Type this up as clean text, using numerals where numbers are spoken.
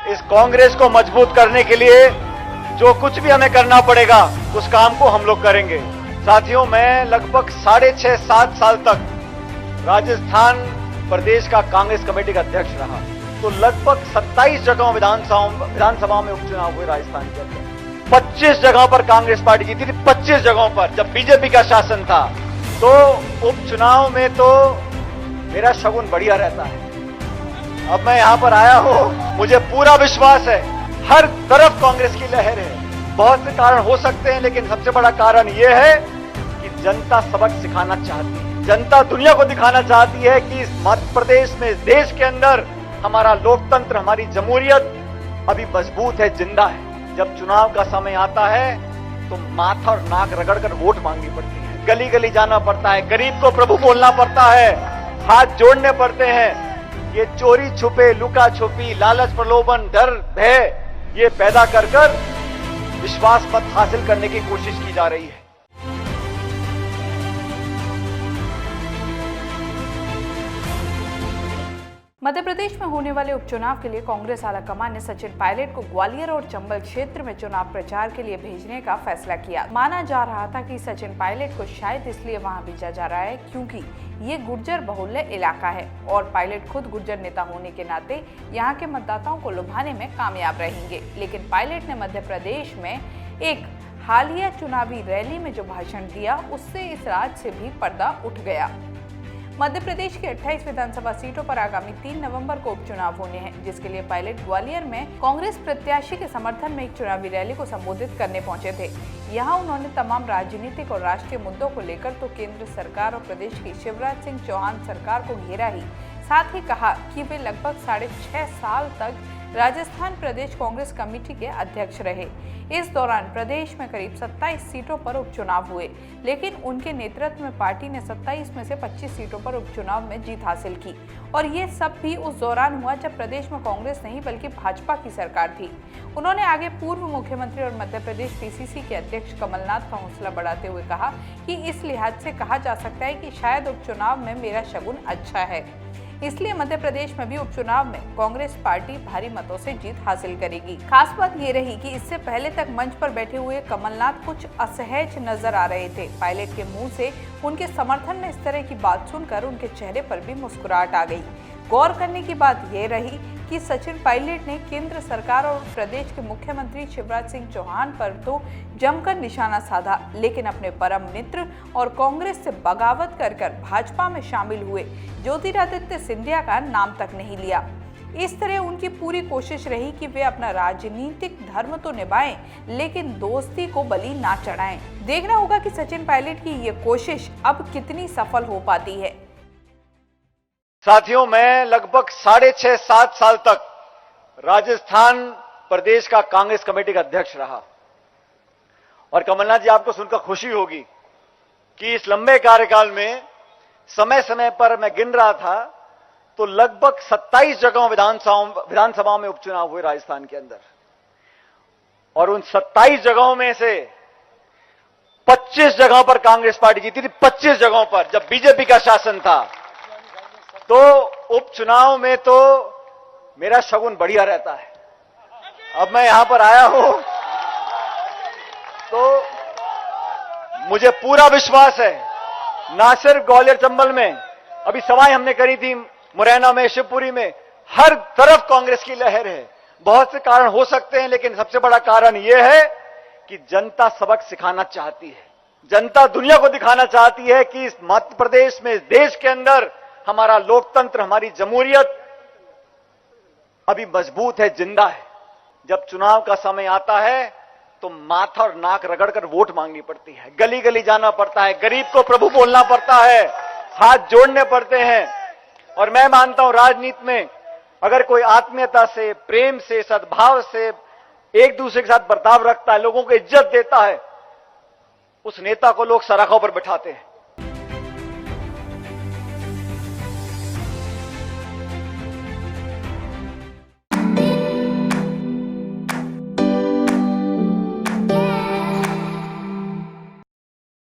इस कांग्रेस को मजबूत करने के लिए जो कुछ भी हमें करना पड़ेगा उस काम को हम लोग करेंगे। साथियों, मैं लगभग 6.5-7 साल तक राजस्थान प्रदेश का कांग्रेस कमेटी का अध्यक्ष रहा। तो लगभग 27 जगहों विधानसभाओं में उपचुनाव हुए राजस्थान के अंदर। 25 जगहों पर कांग्रेस पार्टी जीती थी, 25 जगहों पर जब बीजेपी का शासन था। तो उपचुनाव में तो मेरा शगुन बढ़िया रहता है। अब मैं यहां पर आया हूं, मुझे पूरा विश्वास है हर तरफ कांग्रेस की लहर है। बहुत से कारण हो सकते हैं, लेकिन सबसे बड़ा कारण यह है कि जनता सबक सिखाना चाहती है। जनता दुनिया को दिखाना चाहती है कि इस मध्य प्रदेश में, इस देश के अंदर हमारा लोकतंत्र, हमारी जमहूरियत अभी मजबूत है, जिंदा है। जब चुनाव का समय आता है तो माथा और नाक रगड़कर वोट मांगनी पड़ती है, गली गली जाना पड़ता है, गरीब को प्रभु बोलना पड़ता है, हाथ जोड़ने पड़ते हैं। ये चोरी छुपे, लुका छुपी, लालच, प्रलोभन, डर, भय ये पैदा कर विश्वास मत हासिल करने की कोशिश की जा रही है। मध्य प्रदेश में होने वाले उपचुनाव के लिए कांग्रेस आलाकमान ने सचिन पायलट को ग्वालियर और चंबल क्षेत्र में चुनाव प्रचार के लिए भेजने का फैसला किया। माना जा रहा था कि सचिन पायलट को शायद इसलिए वहां भेजा जा रहा है क्योंकि ये गुर्जर बहुल्य इलाका है और पायलट खुद गुर्जर नेता होने के नाते यहाँ के मतदाताओं को लुभाने में कामयाब रहेंगे। लेकिन पायलट ने मध्य प्रदेश में एक हालिया चुनावी रैली में जो भाषण दिया, उससे इस राज्य से भी पर्दा उठ गया। मध्य प्रदेश की 28 विधानसभा सीटों पर आगामी 3 नवंबर को उपचुनाव होने हैं, जिसके लिए पायलट ग्वालियर में कांग्रेस प्रत्याशी के समर्थन में एक चुनावी रैली को संबोधित करने पहुंचे थे। यहां उन्होंने तमाम राजनीतिक और राष्ट्रीय मुद्दों को लेकर तो केंद्र सरकार और प्रदेश की शिवराज सिंह चौहान सरकार को घेरा ही, साथ ही कहा कि वे लगभग 6.5 साल तक राजस्थान प्रदेश कांग्रेस कमेटी के अध्यक्ष रहे। इस दौरान प्रदेश में करीब 27 सीटों पर उपचुनाव हुए, लेकिन उनके नेतृत्व में पार्टी ने 27 में से 25 सीटों पर उपचुनाव में जीत हासिल की और ये सब भी उस दौरान हुआ जब प्रदेश में कांग्रेस नहीं बल्कि भाजपा की सरकार थी। उन्होंने आगे पूर्व मुख्यमंत्री और मध्य प्रदेश पीसीसी के अध्यक्ष कमलनाथ का हौसला बढ़ाते हुए कहा कि इस लिहाज से कहा जा सकता है कि शायद उपचुनाव में मेरा शगुन अच्छा है, इसलिए मध्य प्रदेश में भी उपचुनाव में कांग्रेस पार्टी भारी मतों से जीत हासिल करेगी। खास बात ये रही कि इससे पहले तक मंच पर बैठे हुए कमलनाथ कुछ असहज नजर आ रहे थे। पायलट के मुंह से उनके समर्थन में इस तरह की बात सुनकर उनके चेहरे पर भी मुस्कुराहट आ गई। गौर करने की बात यह रही कि सचिन पायलट ने केंद्र सरकार और प्रदेश के मुख्यमंत्री शिवराज सिंह चौहान पर तो जमकर निशाना साधा, लेकिन अपने परम मित्र और कांग्रेस से बगावत कर भाजपा में शामिल हुए ज्योतिरादित्य सिंधिया का नाम तक नहीं लिया। इस तरह उनकी पूरी कोशिश रही कि वे अपना राजनीतिक धर्म तो निभाएं, लेकिन दोस्ती को बलि ना चढ़ाएं। देखना होगा कि सचिन पायलट की ये कोशिश अब कितनी सफल हो पाती है। साथियों, मैं लगभग 6.5-7 साल तक राजस्थान प्रदेश का कांग्रेस कमेटी का अध्यक्ष रहा और कमलनाथ जी, आपको सुनकर खुशी होगी कि इस लंबे कार्यकाल में समय समय पर मैं गिन रहा था तो लगभग 27 जगहों विधानसभाओं में उपचुनाव हुए राजस्थान के अंदर और उन 27 जगहों में से 25 जगहों पर कांग्रेस पार्टी जीती थी, 25 जगहों पर जब बीजेपी का शासन था। तो उपचुनाव में तो मेरा शगुन बढ़िया रहता है। अब मैं यहां पर आया हूं तो मुझे पूरा विश्वास है, ना सिर्फ ग्वालियर चंबल में, अभी सभाएं हमने करी थी मुरैना में, शिवपुरी में, हर तरफ कांग्रेस की लहर है। बहुत से कारण हो सकते हैं, लेकिन सबसे बड़ा कारण यह है कि जनता सबक सिखाना चाहती है। जनता दुनिया को दिखाना चाहती है कि इस मध्य प्रदेश में, इस देश के अंदर हमारा लोकतंत्र, हमारी जमहूरियत अभी मजबूत है, जिंदा है। जब चुनाव का समय आता है तो माथा और नाक रगड़कर वोट मांगनी पड़ती है, गली गली जाना पड़ता है, गरीब को प्रभु बोलना पड़ता है, हाथ जोड़ने पड़ते हैं। और मैं मानता हूं राजनीति में अगर कोई आत्मीयता से, प्रेम से, सद्भाव से एक दूसरे के साथ बर्ताव रखता है, लोगों को इज्जत देता है, उस नेता को लोग सराखों पर बिठाते हैं।